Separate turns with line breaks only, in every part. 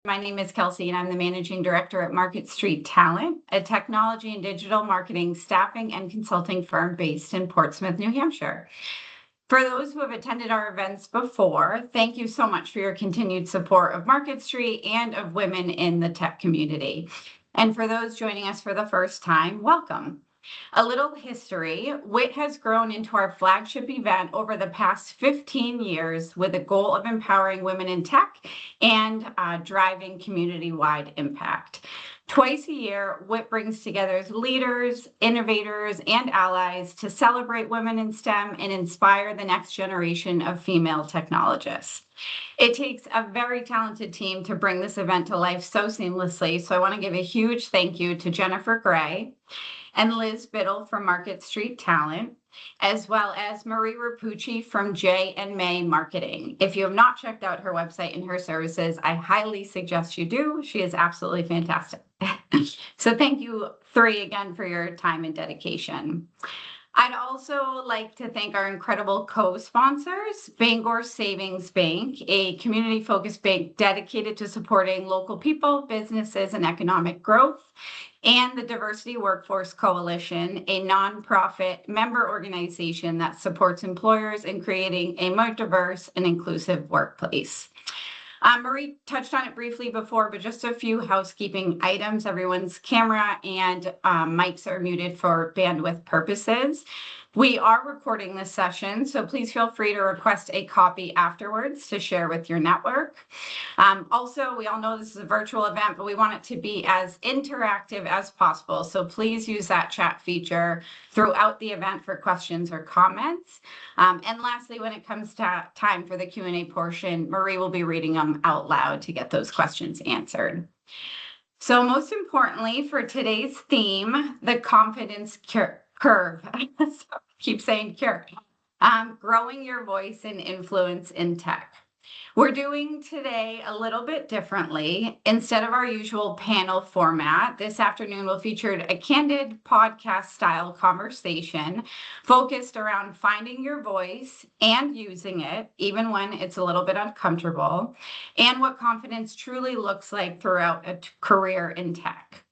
My name is Kelsey, and I'm the Managing Director at Market Street Talent, a technology and digital marketing staffing and consulting firm based in Portsmouth, New Hampshire. For those who have attended our events before, thank you so much for your continued support of Market Street and of women in the tech community. And for those joining us for the first time, welcome. A little history, WIT has grown into our flagship event over the past 15 years with a goal of empowering women in tech and driving community-wide impact. Twice a year, WIT brings together leaders, innovators, and allies to celebrate women in STEM and inspire the next generation of female technologists. It takes a very talented team to bring this event to life so seamlessly, so I want to give a huge thank you to Jennifer Gray and Liz Biddle from Market Street Talent, as well as Marie Rapucci from J and May Marketing. If you have not checked out her website and her services, I highly suggest you do. She is absolutely fantastic. So thank you three again for your time and dedication. I'd also like to thank our incredible co-sponsors, Bangor Savings Bank, a community-focused bank dedicated to supporting local people, businesses, and economic growth, and the Diversity Workforce Coalition, a nonprofit member organization that supports employers in creating a more diverse and inclusive workplace. Marie touched on it briefly before, but just a few housekeeping items. Everyone's camera and mics are muted for bandwidth purposes. We are recording this session, so please feel free to request a copy afterwards to share with your network. Also, we all know this is a virtual event, but we want it to be as interactive as possible. So please use that chat feature throughout the event for questions or comments. And lastly, when it comes to time for the Q&A portion, Marie will be reading them out loud to get those questions answered. So most importantly, for today's theme, the confidence curve. Keep saying cure. Growing your voice and influence in tech. We're doing today a little bit differently. Instead of our usual panel format, this afternoon we'll feature a candid podcast style conversation focused around finding your voice and using it, even when it's a little bit uncomfortable, and what confidence truly looks like throughout a career in tech.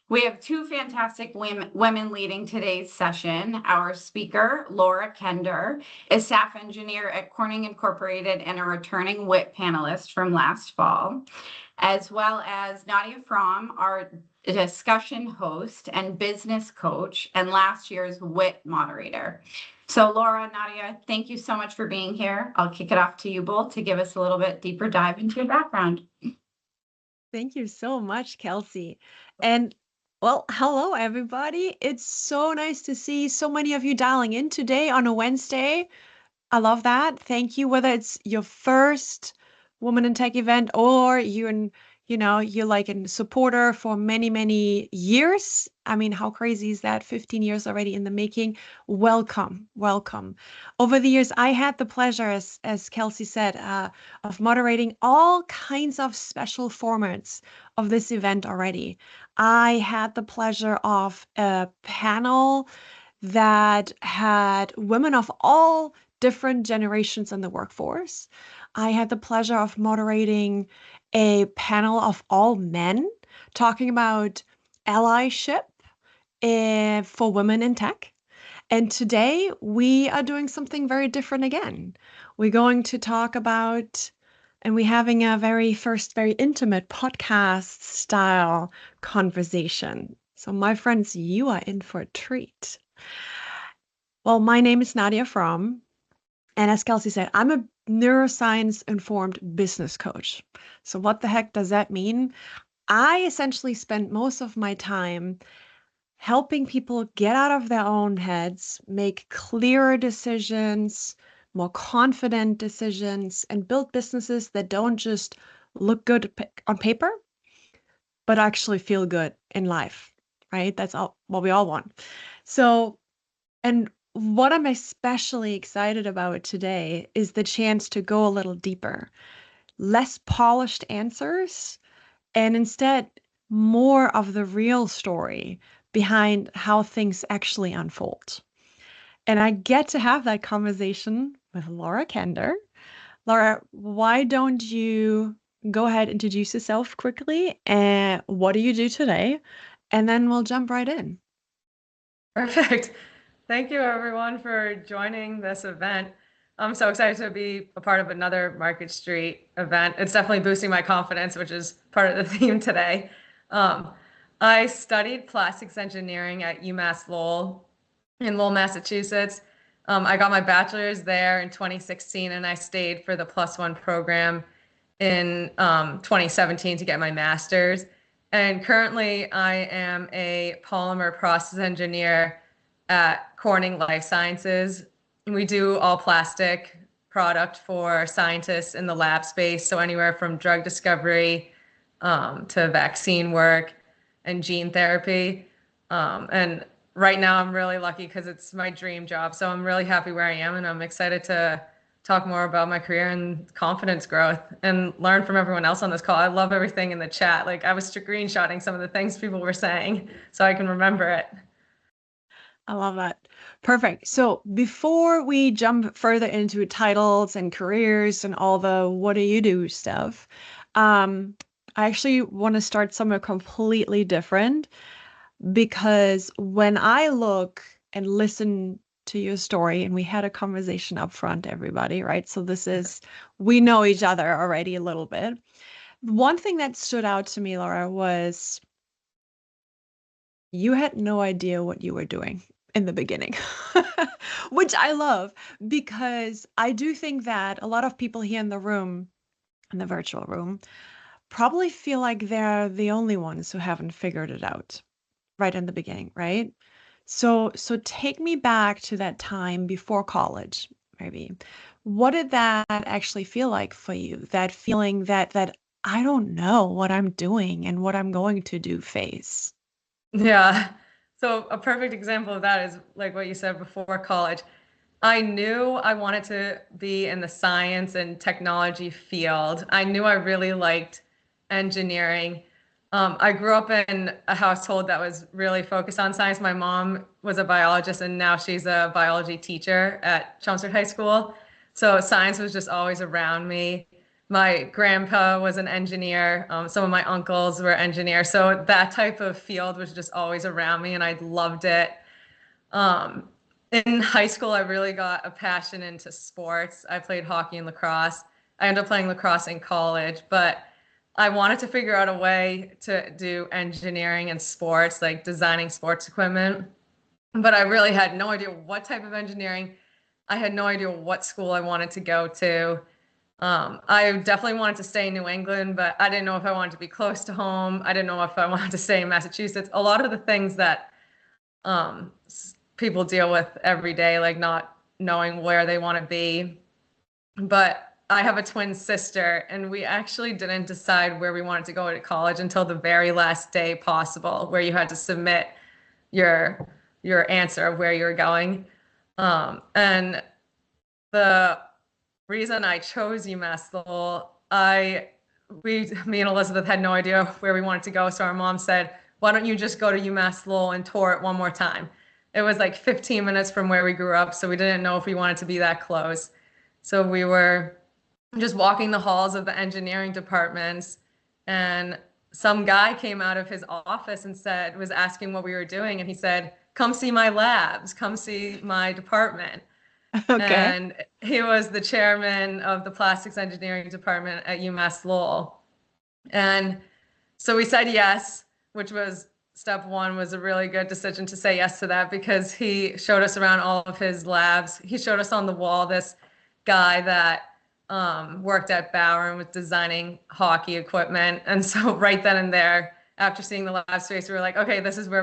We have two fantastic women leading today's session. Our speaker, Laura Kender, is staff engineer at Corning Incorporated and a returning WIT panelist from last fall, as well as Nadia Fromm, our discussion host and business coach, and last year's WIT moderator. So Laura, Nadia, thank you so much for being here. I'll kick it off to you both to give us a little bit deeper dive into your background.
Thank you so much, Kelsey. And well, hello, everybody. It's so nice to see so many of you dialing in today on a Wednesday. I love that. Thank you. Whether it's your first Woman in Tech event or you're like a supporter for many, many years. I mean, how crazy is that? 15 years already in the making. Welcome, welcome. Over the years, I had the pleasure, as Kelsey said, of moderating all kinds of special formats of this event already. I had the pleasure of a panel that had women of all different generations in the workforce. I had the pleasure of moderating a panel of all men talking about allyship for women in tech. And today we are doing something very different again. We're going to talk about, and we're having a very intimate podcast style conversation. So my friends, you are in for a treat. Well, my name is Nadia Fromm. And as Kelsey said, I'm a neuroscience-informed business coach. So what the heck does that mean? I essentially spend most of my time helping people get out of their own heads, make clearer decisions, more confident decisions, and build businesses that don't just look good on paper, but actually feel good in life, right? That's all what we all want. So, and what I'm especially excited about today is the chance to go a little deeper, less polished answers, and instead more of the real story behind how things actually unfold. And I get to have that conversation with Laura Kender. Laura, why don't you go ahead, introduce yourself quickly, and what do you do today? And then we'll jump right in.
Perfect. Thank you everyone for joining this event. I'm so excited to be a part of another Market Street event. It's definitely boosting my confidence, which is part of the theme today. Um, I studied plastics engineering at UMass Lowell in Lowell, Massachusetts. I got my bachelor's there in 2016, and I stayed for the +1 program in 2017 to get my master's. And currently, I am a polymer process engineer at Corning Life Sciences. We do all plastic product for scientists in the lab space. So anywhere from drug discovery to vaccine work and gene therapy. And right now I'm really lucky because it's my dream job. So I'm really happy where I am, and I'm excited to talk more about my career and confidence growth and learn from everyone else on this call. I love everything in the chat. Like, I was screenshotting some of the things people were saying so I can remember it.
I love that. Perfect. So before we jump further into titles and careers and all the what do you do stuff, I actually want to start somewhere completely different because when I look and listen to your story, and we had a conversation up front, everybody, right? So we know each other already a little bit. One thing that stood out to me, Laura, was you had no idea what you were doing in the beginning, which I love because I do think that a lot of people here in the room, in the virtual room, probably feel like they're the only ones who haven't figured it out right in the beginning, right? So take me back to that time before college, maybe. What did that actually feel like for you? That feeling that I don't know what I'm doing and what I'm going to do phase.
Yeah. So a perfect example of that is like what you said before college. I knew I wanted to be in the science and technology field. I knew I really liked engineering. I grew up in a household that was really focused on science. My mom was a biologist, and now she's a biology teacher at Chelmsford High School. So science was just always around me. My grandpa was an engineer. Some of my uncles were engineers. So that type of field was just always around me, and I loved it. Um, in high school, I really got a passion into sports. I played hockey and lacrosse. I ended up playing lacrosse in college, but I wanted to figure out a way to do engineering and sports, like designing sports equipment. But I really had no idea what type of engineering. I had no idea what school I wanted to go to. I definitely wanted to stay in New England, but I didn't know if I wanted to be close to home. I didn't know if I wanted to stay in Massachusetts. A lot of the things that um, people deal with every day, like not knowing where they want to be. But I have a twin sister, and we actually didn't decide where we wanted to go to college until the very last day possible, where you had to submit your your answer of where you were going. And the reason I chose UMass Lowell, me and Elizabeth had no idea where we wanted to go. So our mom said, why don't you just go to UMass Lowell and tour it one more time? It was like 15 minutes from where we grew up, so we didn't know if we wanted to be that close. So we were just walking the halls of the engineering departments, and some guy came out of his office and was asking what we were doing. And he said, come see my labs, come see my department.
Okay.
And he was the chairman of the plastics engineering department at UMass Lowell. And so we said yes, which was step one, was a really good decision to say yes to that, because he showed us around all of his labs. He showed us on the wall this guy that worked at Bauer and was designing hockey equipment. And so right then and there, after seeing the lab space, we were like, okay, this is where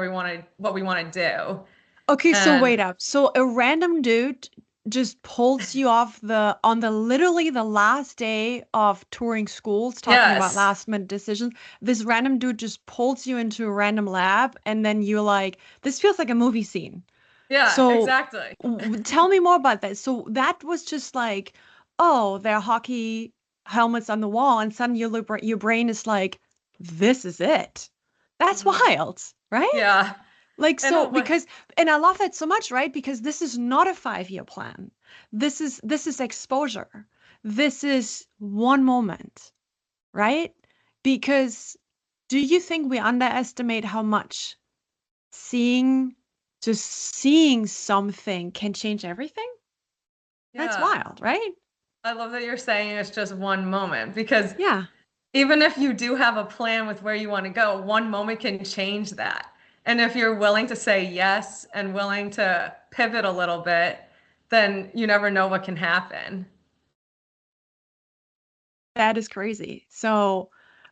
what we want to do.
Okay, so
And
wait up. So a random dude just pulls you off on the literally the last day of touring schools, talking about
yes,
last minute decisions. This random dude just pulls you into a random lab, and then you're like, this feels like a movie scene.
yeah,
So
exactly.
tell me more about that. So that was just like, oh, there are hockey helmets on the wall, and suddenly your brain is like, this is it. That's
Mhm.
wild, right?
Yeah.
Like,
And
so
what
and I love that so much, right? Because this is not a 5-year plan. This is exposure. This is one moment. right? Because do you think we underestimate how much seeing, just seeing something can change everything? That's
Yeah.
wild, right?
I love that you're saying it's just one moment because
Yeah.
even if you do have a plan with where you want to go, one moment can change that. And if you're willing to say yes and willing to pivot a little bit, then you never know what can happen.
That is crazy. So,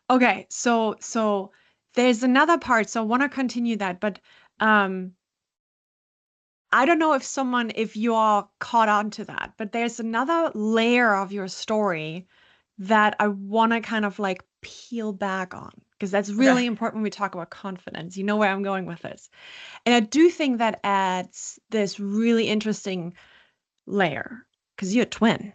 okay, so there's another part. So I want to continue that, but um I don't know if you are caught on to that, but there's another layer of your story that I want to kind of like peel back on because that's really
Okay.
important when we talk about confidence. You know where I'm going with this. And I do think that adds this really interesting layer because you're a twin.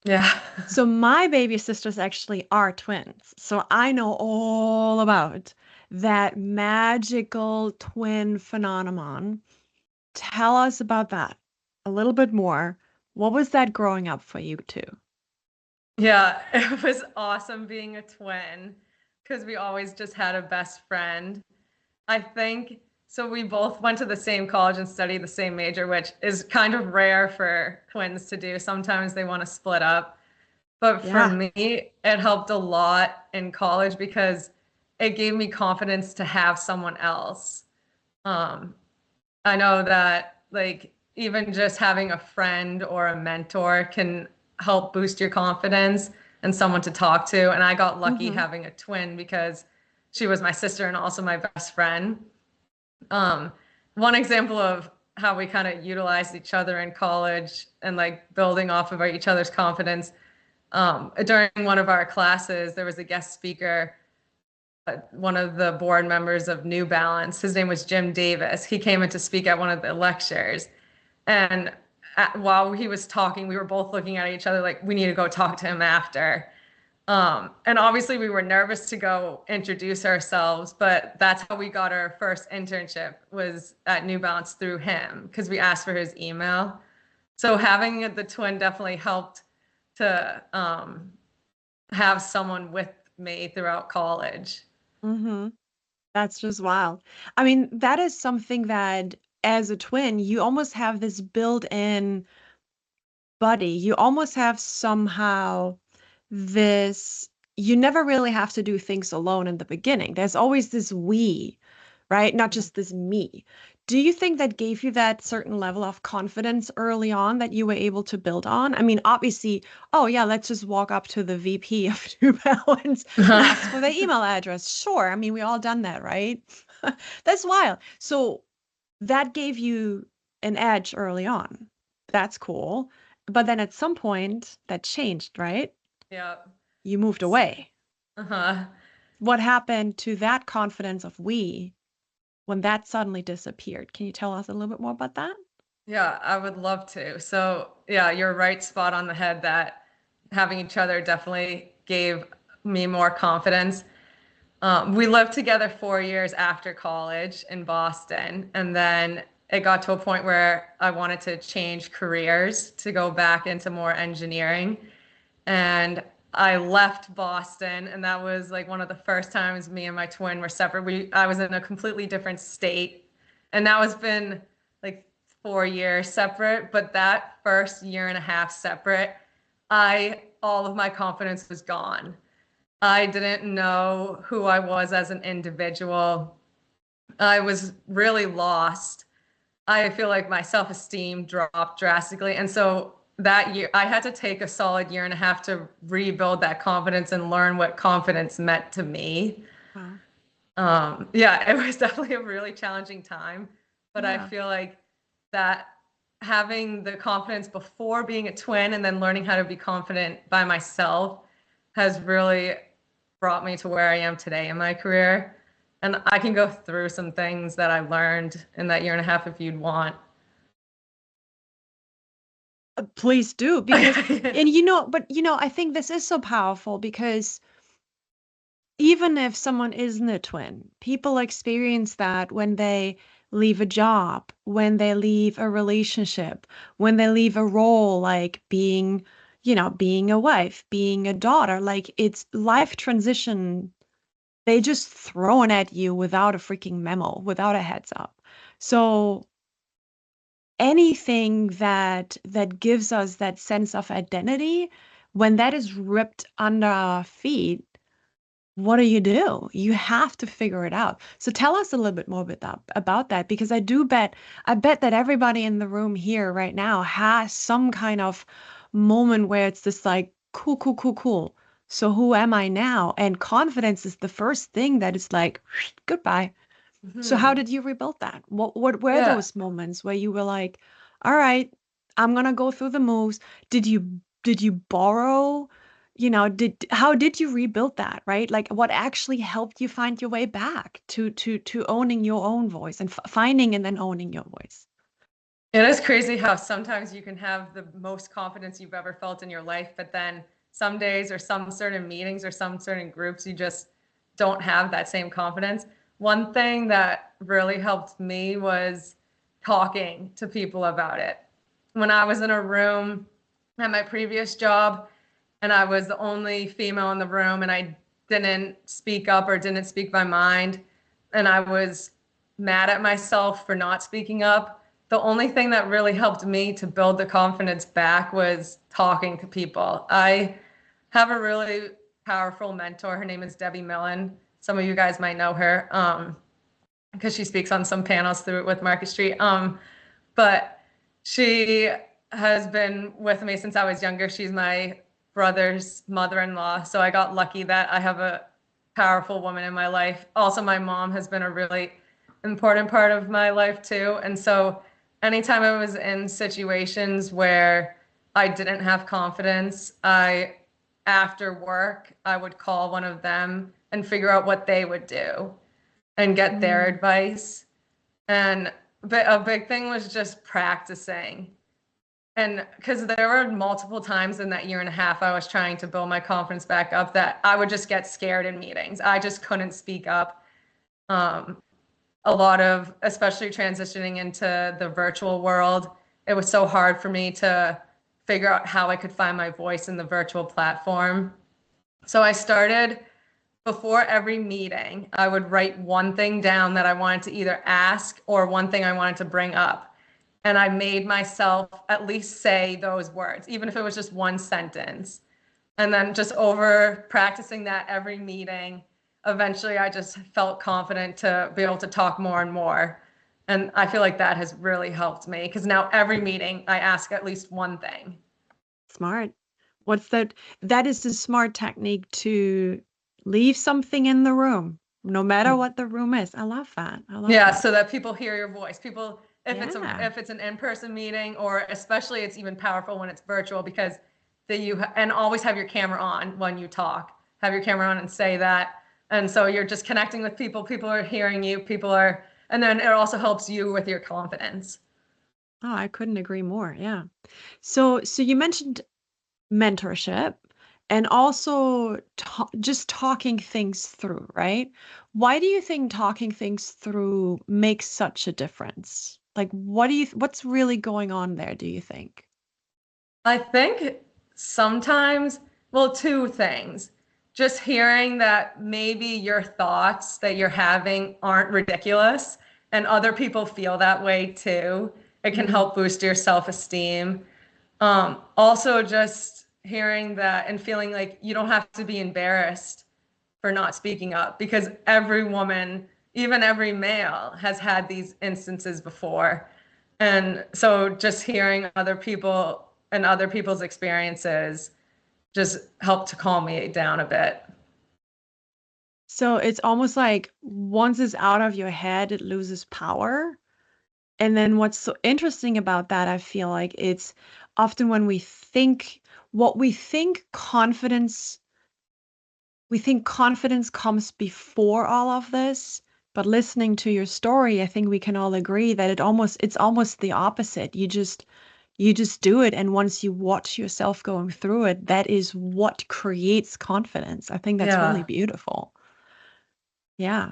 Yeah.
So my baby sisters actually are twins. So I know all about that magical twin phenomenon. Tell us about that a little bit more. What was that growing up for you too?
Yeah, it was awesome being a twin because we always just had a best friend. I think so. We both went to the same college and studied the same major, which is kind of rare for twins to do. Sometimes they want to split up. But for
Yeah.
me, it helped a lot in college because it gave me confidence to have someone else. Um, I know that like even just having a friend or a mentor can help boost your confidence and someone to talk to. And I got lucky
Mm-hmm.
having a twin because she was my sister and also my best friend. Um, One example of how we kind of utilized each other in college and like building off of each other's confidence. During one of our classes, there was a guest speaker, one of the board members of New Balance. His name was Jim Davis. He came in to speak at one of the lectures. And while he was talking, we were both looking at each other like, we need to go talk to him after. And obviously, we were nervous to go introduce ourselves, but that's how we got our first internship was at New Balance through him because we asked for his email. So having the twin definitely helped to have someone with me throughout college.
Mm-hmm. That's just wild. I mean, that is something that as a twin, you almost have this built-in buddy. You almost have somehow this, you never really have to do things alone in the beginning. There's always this we, right? Not just this me. Do you think that gave you that certain level of confidence early on that you were able to build on? I mean, obviously, oh yeah, let's just walk up to the VP of New Balance and ask for their email address. Sure. I mean, we all done that, right? That's wild. So that gave you an edge early on. That's cool. But then at some point that changed, right?
Yeah.
You moved away.
Uh-huh.
What happened to that confidence of we when that suddenly disappeared? Can you tell us a little bit more about that?
Yeah, I would love to. So, yeah, you're right, spot on the head that having each other definitely gave me more confidence. We lived together 4 years after college in Boston, and then it got to a point where I wanted to change careers to go back into more engineering. And I left Boston, and that was like one of the first times me and my twin were separate. I was in a completely different state, and now it's been like 4 years separate. But that first year and a half separate, I all of my confidence was gone. I didn't know who I was as an individual. I was really lost. I feel like my self-esteem dropped drastically. And so that year, I had to take a solid year and a half to rebuild that confidence and learn what confidence meant to me.
Wow.
Yeah, it was definitely a really challenging time, but I
Yeah.
feel like that having the confidence before being a twin and then learning how to be confident by myself has really brought me to where I am today in my career. And I can go through some things that I learned in that year and a half if you'd want.
Please do because and I think this is so powerful because even if someone isn't a twin, people experience that when they leave a job, when they leave a relationship, when they leave a role like being, being a wife, being a daughter, like it's life transition. They just thrown at you without a freaking memo, without a heads up. So anything that gives us that sense of identity, when that is ripped under our feet, what do? You have to figure it out. So tell us a little bit more about that, because I bet that everybody in the room here right now has some kind of moment where it's just like, cool, cool, cool, cool. So who am I now? And confidence is the first thing that is like, goodbye. So how
Mhm.
did you rebuild that? What were
Yeah.
those moments where you were like, all right, I'm gonna go through the moves? Did you borrow? Did how did you rebuild that, right? Like what actually helped you find your way back to owning your own voice and finding and then owning your voice?
It is crazy how sometimes you can have the most confidence you've ever felt in your life, but then some days or some certain meetings or some certain groups, you just don't have that same confidence. One thing that really helped me was talking to people about it. When I was in a room at my previous job and I was the only female in the room and I didn't speak up or didn't speak my mind, and I was mad at myself for not speaking up, the only thing that really helped me to build the confidence back was talking to people. I have a really powerful mentor. Her name is Debbie Millen. Some of you guys might know her because she speaks on some panels through with Market Street. But she has been with me since I was younger. She's my brother's mother-in-law. So I got lucky that I have a powerful woman in my life. Also, my mom has been a really important part of my life too. And so anytime I was in situations where I didn't have confidence, after work, I would call one of them and figure out what they would do and get their
Mm.
advice. And a big thing was just practicing. And because there were multiple times in that year and a half, I was trying to build my confidence back up that I would just get scared in meetings. I just couldn't speak up. Um, a lot of, especially transitioning into the virtual world, it was so hard for me to figure out how I could find my voice in the virtual platform. So I started before every meeting, I would write one thing down that I wanted to either ask or one thing I wanted to bring up. And I made myself at least say those words, even if it was just one sentence. And then just over practicing that every meeting, eventually I just felt confident to be able to talk more and more. And I feel like that has really helped me because now every meeting I ask at least one thing.
Smart. What's that? That is the smart technique to leave something in the room, no matter what the room is. I love that. I love
Yeah,
that.
so that people hear your voice. People,
Yeah.
if it's an in-person meeting, or especially it's even powerful when it's virtual because and always have your camera on when you talk. Have your camera on and say that. And so you're just connecting with people. People are hearing you. And then it also helps you with your confidence.
Oh, I couldn't agree more. Yeah. So you mentioned mentorship and also just talking things through, right? Why do you think talking things through makes such a difference? Like, what's really going on there, do you think?
I think sometimes, well, two things. Just hearing that maybe your thoughts that you're having aren't ridiculous and other people feel that way too. It can
Mm.
help boost your self-esteem. Also, just hearing that and feeling like you don't have to be embarrassed for not speaking up because every woman, even every male, has had these instances before. And so just hearing other people and other people's experiences just helped to calm me down a bit.
So it's almost like once it's out of your head, it loses power. And then what's so interesting about that, I feel like it's often when what we think confidence comes before all of this. But listening to your story, I think we can all agree that it's almost the opposite. You just do it, and once you watch yourself going through it, that is what creates confidence. I think that's really
Yeah.
beautiful. Yeah.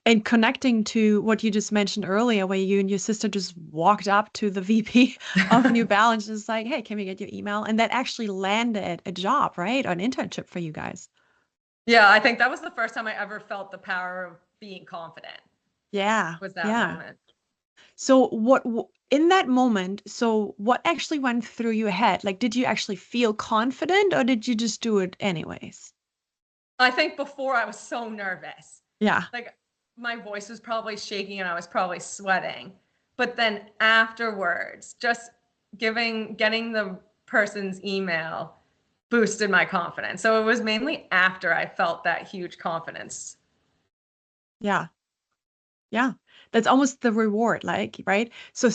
And connecting to what you just mentioned earlier, where you and your sister just walked up to the VP of New Balance, just like, hey, can we get your email? And that actually landed a job, right? Or an internship for you guys.
Yeah, I think that was the first time I ever felt the power of being confident,
Yeah.
was that
Yeah.
moment.
So in that moment, so what actually went through your head? Like, did you actually feel confident or did you just do it anyways?
I think before I was so nervous.
Yeah.
Like my voice was probably shaking and I was probably sweating. But then afterwards, just getting the person's email boosted my confidence. So it was mainly after I felt that huge confidence.
Yeah. Yeah. That's almost the reward, like, right? So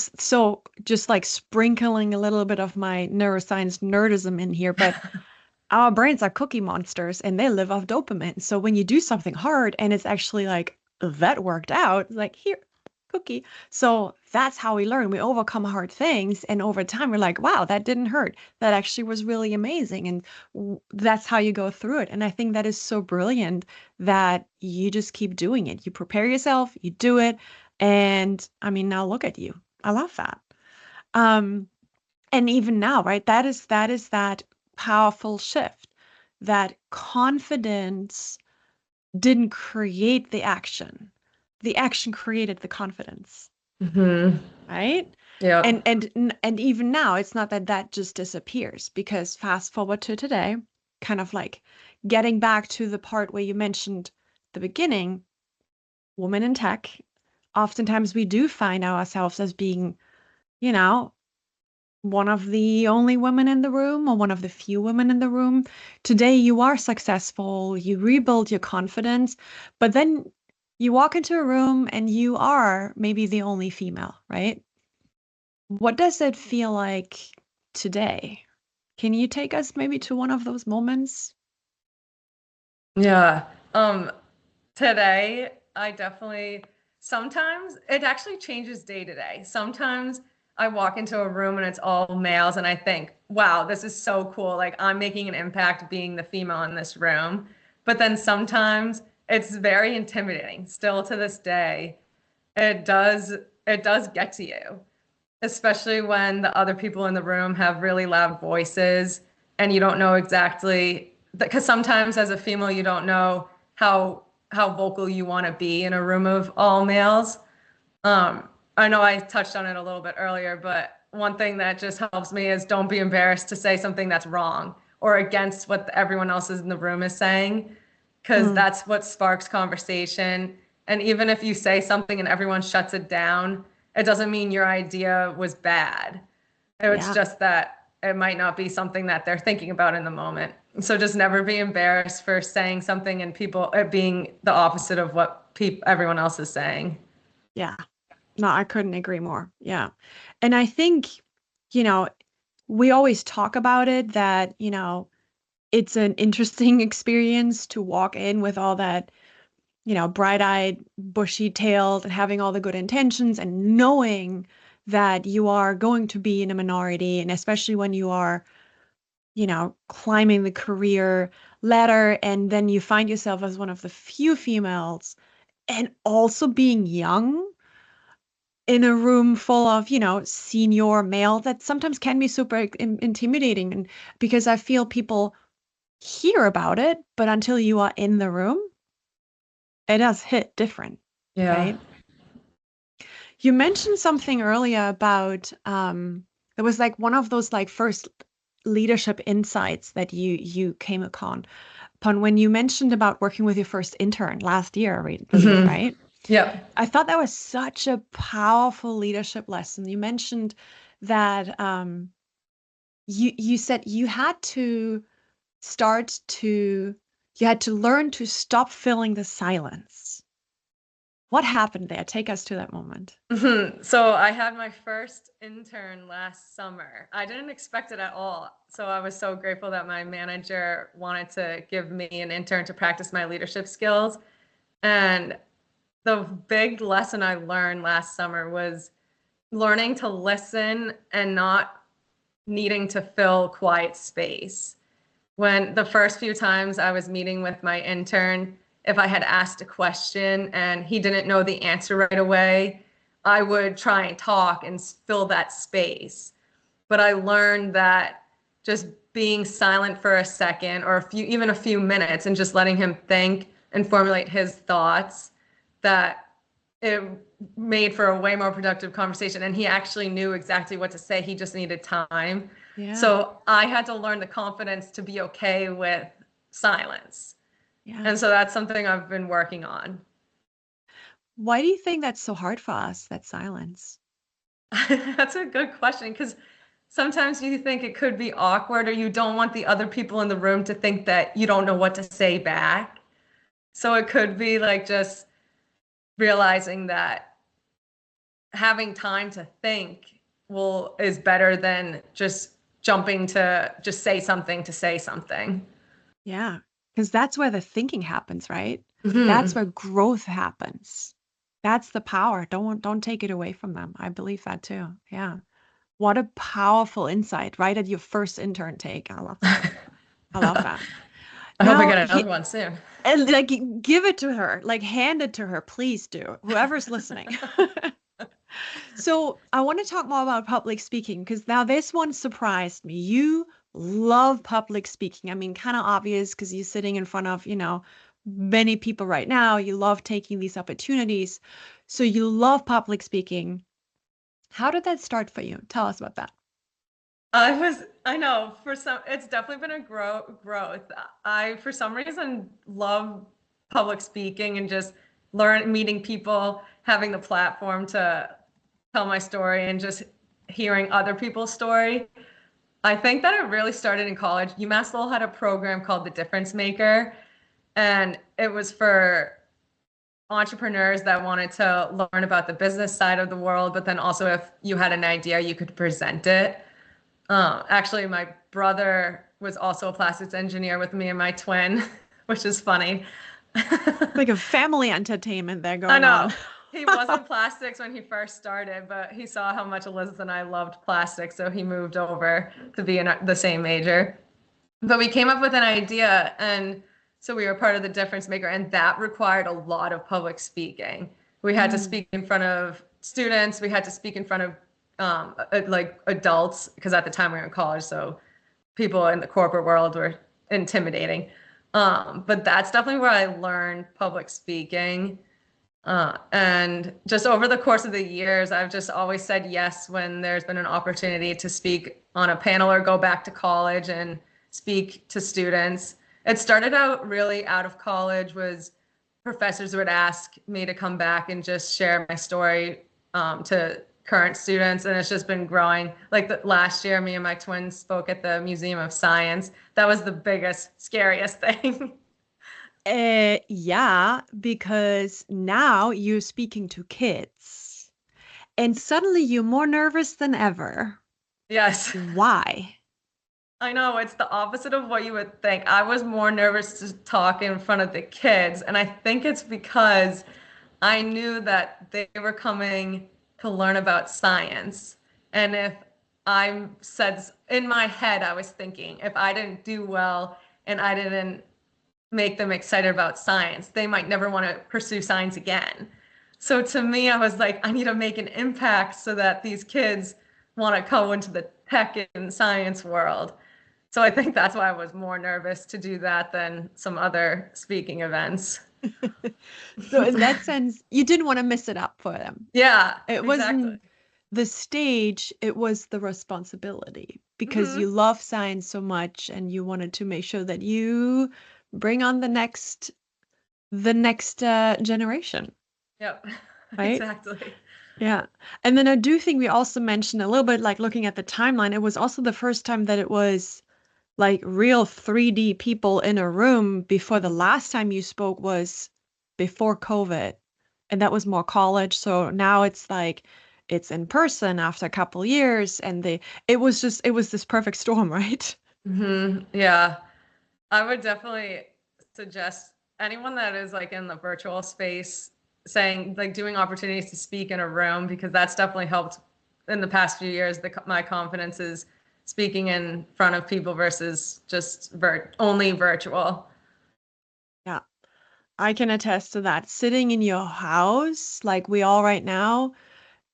just like sprinkling a little bit of my neuroscience nerdism in here, but our brains are cookie monsters and they live off dopamine. So when you do something hard and it's actually like that worked out, it's like here, cookie. So that's how we learn. We overcome hard things and over time we're like, wow, that didn't hurt. That actually was really amazing. And that's how you go through it. And I think that is so brilliant that you just keep doing it. You prepare yourself, you do it. And I mean, now look at you. I love that. Um, and even now, right? That is that powerful shift. That confidence didn't create the action. The action created the confidence,
Mm-hmm.
right?
Yeah.
And even now, it's not that that just disappears because fast forward to today, kind of like getting back to the part where you mentioned the beginning, women in tech, oftentimes we do find ourselves as being, you know, one of the only women in the room or one of the few women in the room. Today, you are successful, you rebuild your confidence, but then you walk into a room and you are maybe the only female, right? What does it feel like today? Can you take us maybe to one of those moments?
Yeah. Today I definitely, sometimes it actually changes day to day. Sometimes I walk into a room and it's all males and I think, wow, this is so cool. Like I'm making an impact being the female in this room. But then sometimes it's very intimidating. Still to this day, it does get to you, especially when the other people in the room have really loud voices and you don't know exactly, because sometimes as a female you don't know how vocal you want to be in a room of all males. I know I touched on it a little bit earlier, but one thing that just helps me is don't be embarrassed to say something that's wrong or against what everyone else in the room is saying, because
Mm,
that's what sparks conversation. And even if you say something and everyone shuts it down, it doesn't mean your idea was bad. It's
yeah.
just that it might not be something that they're thinking about in the moment. So just never be embarrassed for saying something and people it being the opposite of what everyone else is saying.
Yeah. No, I couldn't agree more. Yeah. And I think, you know, we always talk about it that, it's an interesting experience to walk in with all that, bright-eyed, bushy-tailed, and having all the good intentions and knowing that you are going to be in a minority, and especially when you are, climbing the career ladder, and then you find yourself as one of the few females, and also being young in a room full of, senior male, that sometimes can be super intimidating. And because I feel people hear about it, but until you are in the room, it does hit different,
Yeah.
right? You mentioned something earlier about there was like one of those like first leadership insights that you came upon when you mentioned about working with your first intern last year, I believe,
Mm-hmm.
right?
Yep.
I thought that was such a powerful leadership lesson. You mentioned that you said start to you had to learn to stop filling the silence. What happened there? Take us to that moment.
So I had my first intern last summer. I didn't expect it at all. So I was so grateful that my manager wanted to give me an intern to practice my leadership skills. And the big lesson I learned last summer was learning to listen and not needing to fill quiet space. When the first few times I was meeting with my intern, if I had asked a question and he didn't know the answer right away, I would try and talk and fill that space. But I learned that just being silent for a second or even a few minutes and just letting him think and formulate his thoughts, that it made for a way more productive conversation. And he actually knew exactly what to say. He just needed time.
Yeah.
So I had to learn the confidence to be okay with silence.
Yeah.
And so that's something I've been working on.
Why do you think that's so hard for us, that silence?
That's a good question, because sometimes you think it could be awkward, or you don't want the other people in the room to think that you don't know what to say back. So it could be like just realizing that having time to think is better than just jumping to just say something to say something.
Yeah, because that's where the thinking happens, right?
Mhm.
That's where growth happens. That's the power. Don't take it away from them. I believe that too. Yeah. What a powerful insight right at your first intern take. I love that. I love that.
I hope I
Now,
get another one soon.
and like give it to her, like hand it to her, please do. Whoever's listening. So I want to talk more about public speaking, because now this one surprised me. You love public speaking. I mean, kind of obvious because you're sitting in front of, many people right now. You love taking these opportunities. So you love public speaking. How did that start for you? Tell us about that.
I know it's definitely been a growth. I, for some reason, love public speaking and just meeting people, having the platform to tell my story and just hearing other people's story. I think that it really started in college. UMass Lowell had a program called The Difference Maker, and it was for entrepreneurs that wanted to learn about the business side of the world, but then also if you had an idea, you could present it. Actually, my brother was also a plastics engineer with me and my twin, which is funny.
Like a family entertainment there
I
going
know.
on.
He wasn't plastics when he first started, but he saw how much Elizabeth and I loved plastics, so he moved over to be in the same major. But we came up with an idea, and so we were part of the Difference Maker, and that required a lot of public speaking. We had to speak in front of students. We had to speak in front of like adults, because at the time we were in college, so people in the corporate world were intimidating. But that's definitely where I learned public speaking. And just over the course of the years, I've just always said yes when there's been an opportunity to speak on a panel or go back to college and speak to students. It started out really out of college, was professors would ask me to come back and just share my story to current students, and it's just been growing. Like last year, me and my twins spoke at the Museum of Science. That was the biggest, scariest thing.
Yeah, because now you're speaking to kids and suddenly you're more nervous than ever.
Yes.
Why?
I know, it's the opposite of what you would think. I was more nervous to talk in front of the kids, and I think it's because I knew that they were coming to learn about science. And if I said, in my head, I was thinking, if I didn't do well and I didn't make them excited about science, they might never want to pursue science again. So to me, I was like, I need to make an impact so that these kids want to go into the tech and science world. So I think that's why I was more nervous to do that than some other speaking events.
So in that sense, you didn't want to mess it up for them.
Yeah,
It
exactly.
wasn't the stage, it was the responsibility, because you love science so much and you wanted to make sure that you bring on the next generation,
Yep,
right?
exactly.
Yeah. And then I do think we also mentioned a little bit, like looking at the timeline, it was also the first time that it was like real 3D people in a room. Before, the last time you spoke was before COVID, and that was more college. So now it's like it's in person after a couple years, and it was this perfect storm, right?
Yeah, I would definitely suggest anyone that is like in the virtual space saying, like, doing opportunities to speak in a room, because that's definitely helped in the past few years. My confidence is speaking in front of people versus just only virtual.
Yeah. I can attest to that. Sitting in your house, like we all right now,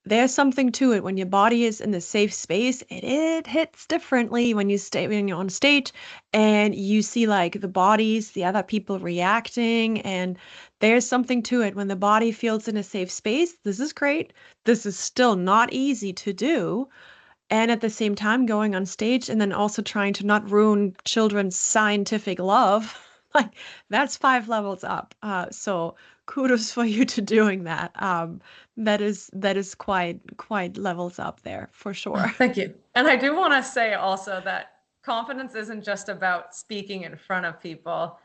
there's something to it. When your body is in a safe space, it hits differently when when you're on stage and you see like the bodies, the other people reacting, and there's something to it. When the body feels in a safe space, this is great. This is still not easy to do. And at the same time, going on stage and then also trying to not ruin children's scientific love, like that's 5 levels up. So kudos for you to doing that. That is quite levels up there for sure.
Thank you. And I do want to say also that confidence isn't just about speaking in front of people.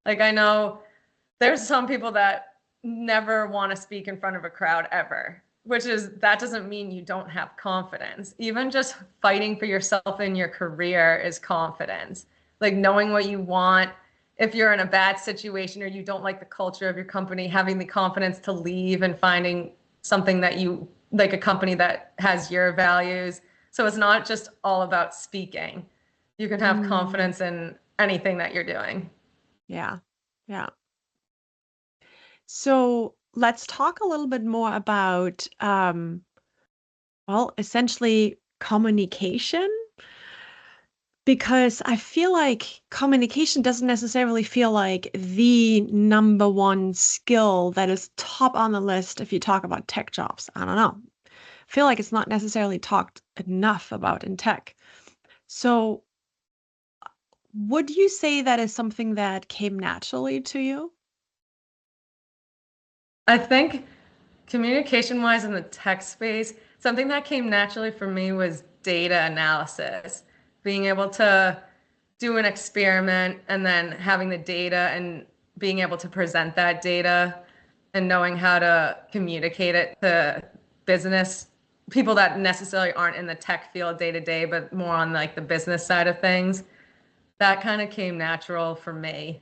Like I know there's some people that never want to speak in front of a crowd ever, that doesn't mean you don't have confidence. Even just fighting for yourself in your career is confidence. Like knowing what you want. If you're in a bad situation or you don't like the culture of your company, having the confidence to leave and finding something that you like, a company that has your values. So it's not just all about speaking. You can have confidence in anything that you're doing.
Yeah. Yeah. So let's talk a little bit more about, well, essentially communication, because I feel like communication doesn't necessarily feel like the number one skill that is top on the list if you talk about tech jobs. I don't know. I feel like it's not necessarily talked enough about in tech. So would you say that is something that came naturally to you?
I think communication wise in the tech space, something that came naturally for me was data analysis, being able to do an experiment and then having the data and being able to present that data and knowing how to communicate it to business people that necessarily aren't in the tech field day to day, but more on like the business side of things. That kind of came natural for me.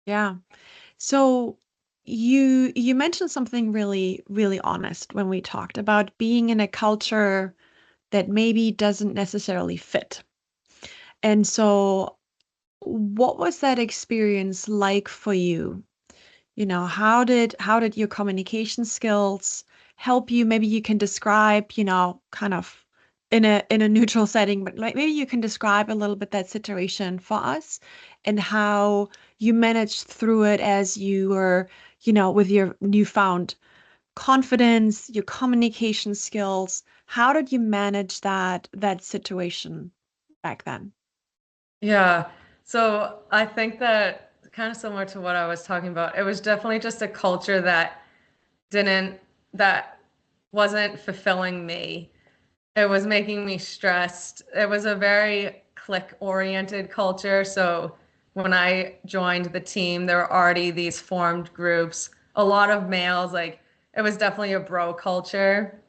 Yeah. So you mentioned something really, really honest when we talked about being in a culture that maybe doesn't necessarily fit. And so what was that experience like for you? How did your communication skills help you? Maybe you can describe, kind of in a neutral setting, but like maybe you can describe a little bit that situation for us and how you managed through it as you were, with your newfound confidence, your communication skills. How did you manage that situation back then?
Yeah. So I think that kind of similar to what I was talking about, it was definitely just a culture didn't, that wasn't fulfilling me. It was making me stressed. It was a very click-oriented culture. So when I joined the team, there were already these formed groups, a lot of males, like it was definitely a bro culture.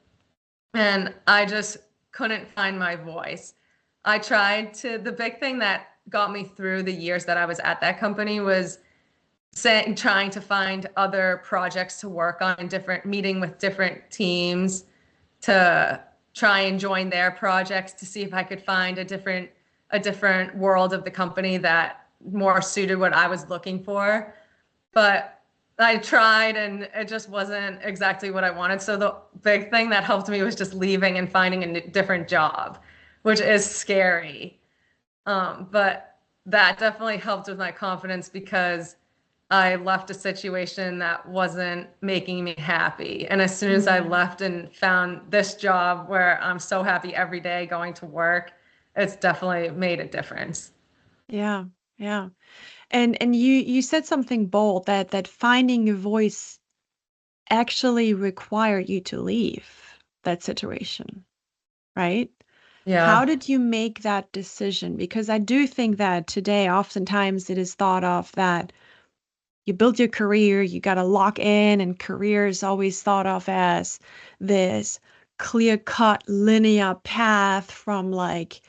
And I just couldn't find my voice. The big thing that got me through the years that I was at that company was trying to find other projects to work on, meeting with different teams to try and join their projects to see if I could find a different world of the company that more suited what I was looking for. But I tried and it just wasn't exactly what I wanted. So the big thing that helped me was just leaving and finding a different job, which is scary. But that definitely helped with my confidence because I left a situation that wasn't making me happy. And as soon as I left and found this job where I'm so happy every day going to work, it's definitely made a difference.
Yeah, yeah. And you said something bold that finding your voice actually required you to leave that situation, right? How
Yeah.
did you make that decision? Because I do think that today, oftentimes, it is thought of that you build your career, you got to lock in, and career is always thought of as this clear-cut linear path from like,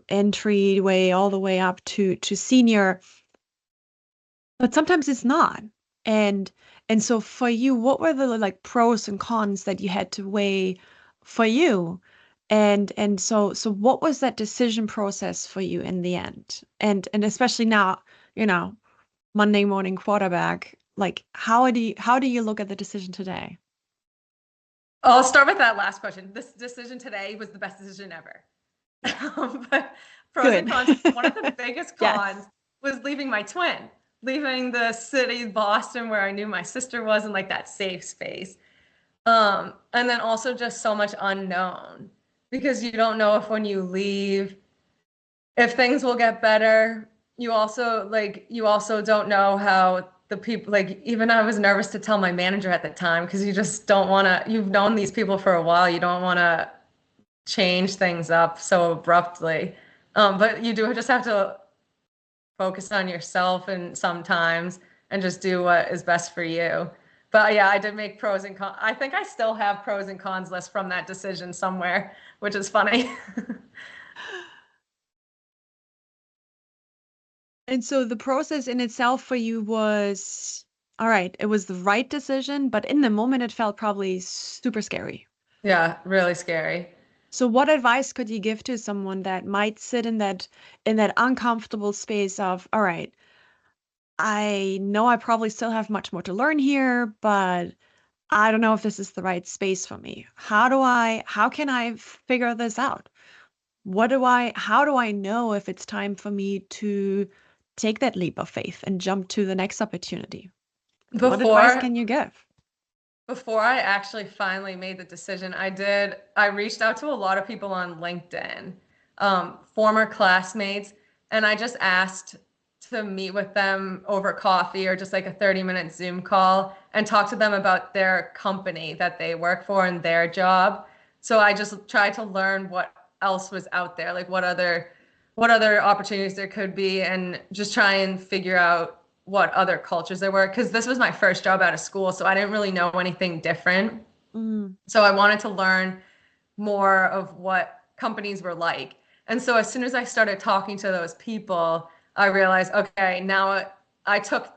entryway all the way up to senior, but sometimes it's not. And and so for you, what were the like pros and cons that you had to weigh for you? And so what was that decision process for you in the end? And especially now, you know, Monday morning quarterback. Like, how do you look at the decision today?
I'll start with that last question. This decision today was the best decision ever. But pros and
Good.
cons, one of the biggest
Yes.
cons was leaving my twin, leaving the city, Boston, where I knew my sister was, and like that safe space. And then also just so much unknown, because you don't know if when you leave, if things will get better. You also don't know how the people, like, even I was nervous to tell my manager at the time, because you just don't want to, you've known these people for a while. You don't want to change things up so abruptly. But you do just have to focus on yourself and sometimes, and just do what is best for you. But yeah, I did make pros and cons. I think I still have pros and cons list from that decision somewhere, which is funny.
And so the process in itself for you was, all right, it was the right decision, but in the moment it felt probably super scary.
Yeah, really scary.
So what advice could you give to someone that might sit in that uncomfortable space of, all right, I know I probably still have much more to learn here, but I don't know if this is the right space for me. How can I figure this out? How do I know if it's time for me to take that leap of faith and jump to the next opportunity? What advice
Before
can you give?
Before I actually finally made the decision, I reached out to a lot of people on LinkedIn, former classmates, and I just asked to meet with them over coffee or just like a 30-minute Zoom call and talk to them about their company that they work for and their job. So I just tried to learn what else was out there, like what other opportunities there could be, and just try and figure out what other cultures there were, because this was my first job out of school, so I didn't really know anything different.
Mm,
So I wanted to learn more of what companies were like. And so as soon as I started talking to those people, I realized, okay, now I took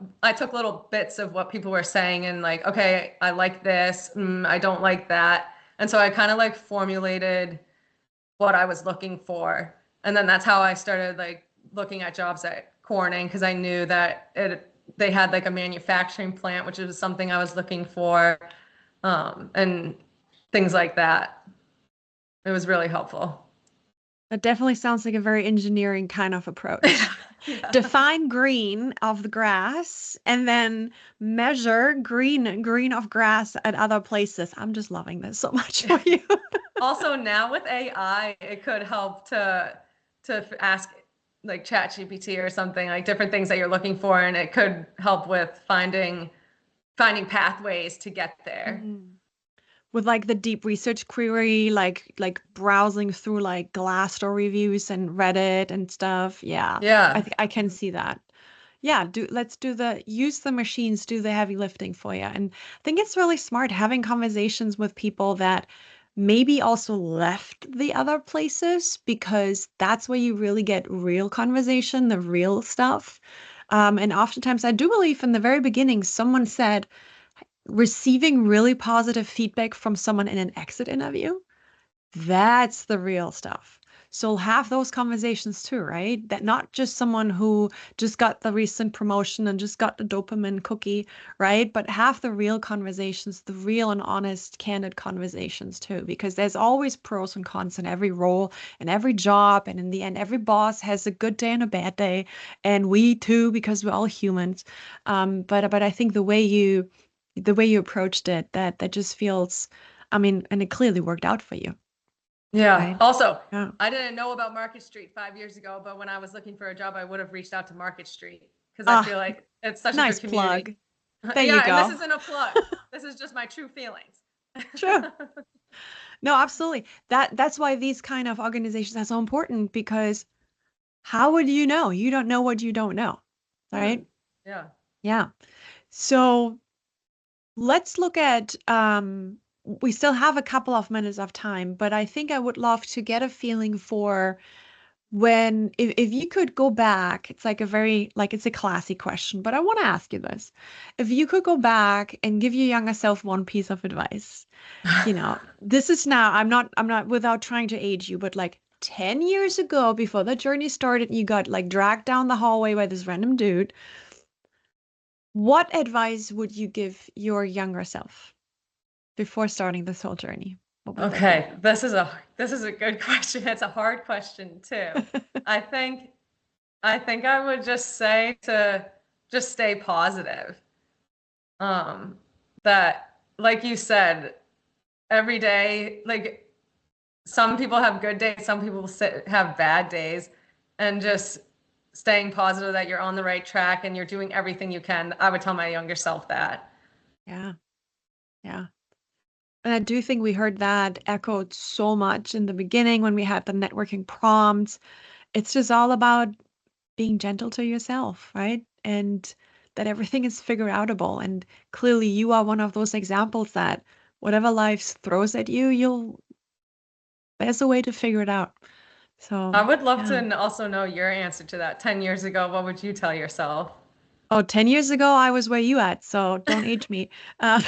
little bits of what people were saying, and like, okay, I like this, I don't like that. And so I kind of like formulated what I was looking for. And then that's how I started like looking at jobs at Corning, because I knew that they had like a manufacturing plant, which is something I was looking for, and things like that. It was really helpful.
that definitely sounds like a very engineering kind of approach.
Yeah.
Define green of the grass and then measure green of grass at other places. I'm just loving this so much for you.
Also, now with AI, it could help to ask like ChatGPT or something, like different things that you're looking for, and it could help with finding pathways to get there.
Mm. With like the deep research query, like browsing through like Glassdoor reviews and Reddit and stuff. Yeah,
Yeah.
I can see that. Yeah, let's use the machines, do the heavy lifting for you. And I think it's really smart having conversations with people that maybe also left the other places, because that's where you really get real conversation, the real stuff. And oftentimes I do believe in the very beginning, someone said receiving really positive feedback from someone in an exit interview, that's the real stuff. So have those conversations too, right? That not just someone who just got the recent promotion and just got the dopamine cookie, right? But have the real conversations, the real and honest, candid conversations too, because there's always pros and cons in every role and every job. And in the end, every boss has a good day and a bad day. And we too, because we're all humans. But I think the way you approached it, that just feels, I mean, and it clearly worked out for you,
Yeah.
right?
Also,
Yeah.
I didn't know about Market Street 5 years ago, but when I was looking for a job, I would have reached out to Market Street, because I
Ah,
feel like it's such a
nice
good community.
plug. There you
Yeah, and this
go.
isn't a plug. This is just my true feelings.
True. No, absolutely. That's why these kind of organizations are so important, because how would you know? You don't know what you don't know, right?
Yeah.
Yeah. So let's look at we still have a couple of minutes of time, but I think I would love to get a feeling for when if you could go back. It's like a very, like, it's a classy question, but I want to ask you this. If you could go back and give your younger self one piece of advice, this is now, I'm not without trying to age you, but like 10 years ago, before the journey started, you got like dragged down the hallway by this random dude. What advice would you give your younger self before starting this whole journey? What would that
Okay, this is a good question. It's a hard question too.
be?
I think I think I would just say to just stay positive. Um, that like you said, every day, like some people have good days, some people have bad days, and just staying positive that you're on the right track and you're doing everything you can. I would tell my younger self that.
Yeah, yeah. And I do think we heard that echoed so much in the beginning when we had the networking prompts. It's just all about being gentle to yourself, right? And that everything is figure outable. And clearly, you are one of those examples that whatever life throws at you, there's a way to figure it out. So,
I would love
yeah.
to also know your answer to that. 10 years ago, what would you tell yourself?
Oh, 10 years ago, I was where you at, so don't age me. Uh,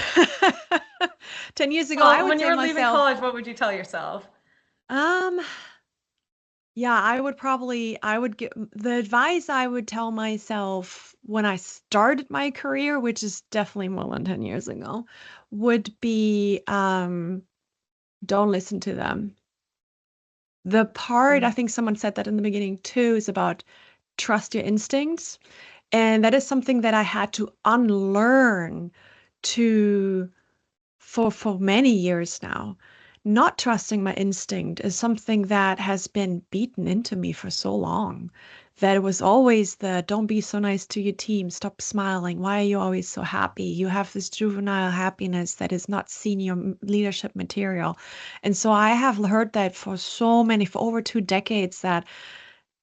10 years ago, I
Well,
would
when you
say
were leaving
myself,
college, what would you tell yourself?
um, yeah, I would give the advice I would tell myself when I started my career, which is definitely more than 10 years ago, would be don't listen to them. The part, I
Mhm.
think someone said that in the beginning too, is about trust your instincts. And that is something that I had to unlearn to for many years now. Not trusting my instinct is something that has been beaten into me for so long. That it was always the don't be so nice to your team, stop smiling. Why are you always so happy? You have this juvenile happiness that is not senior leadership material. And so I have heard that for over 2 decades that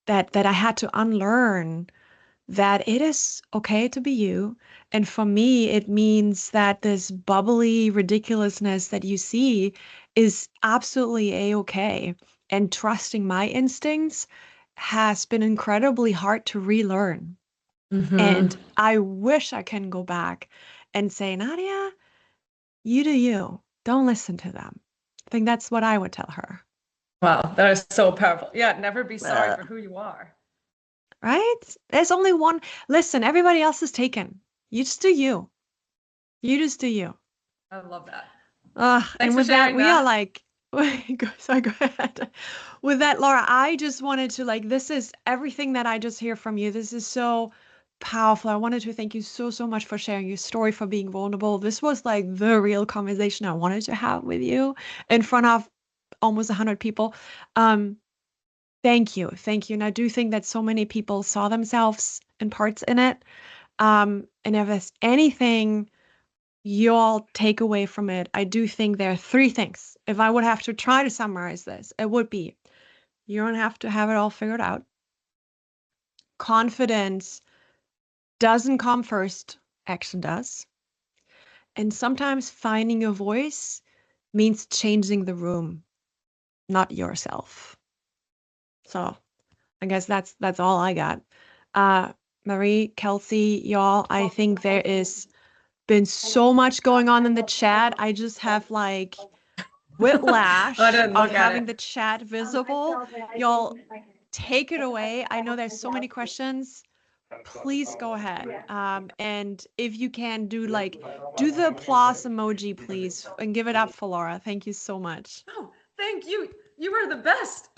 I had to unlearn that it is okay to be you. And for me, it means that this bubbly ridiculousness that you see is absolutely a-okay. And trusting my instincts has been incredibly hard to relearn.
Mm-hmm.
And I wish I can go back and say, Nadia, you do you. Don't listen to them. I think that's what I would tell her.
Wow, that is so powerful. Yeah, never be sorry
Uh,
for who you are.
right? There's only one. Listen, everybody else is taken. You just do you. You just do you.
I love that.
And
Thanks for
with that,
sharing
we are
that.
like, sorry, go ahead. With that, Laura, I just wanted to like, this is everything that I just hear from you. This is so powerful. I wanted to thank you so, so much for sharing your story, for being vulnerable. This was like the real conversation I wanted to have with you in front of almost 100 people. Um, Thank you. Thank you. And I do think that so many people saw themselves in parts in it. And if there's anything you all take away from it, I do think there are three things. If I would have to try to summarize this, it would be you don't have to have it all figured out. Confidence doesn't come first, action does. And sometimes finding your voice means changing the room, not yourself. So I guess that's all I got. Uh, Marie, Kelsey, y'all, I think there is been so much going on in the chat. I just have like
I
whiplash
didn't
of
look at
having
it.
the chat visible. Y'all take it away. I know there's so many questions. Please go ahead. And if you can do the applause emoji, please, and give it up for Laura. Thank you so much.
Oh, thank you. You are the best.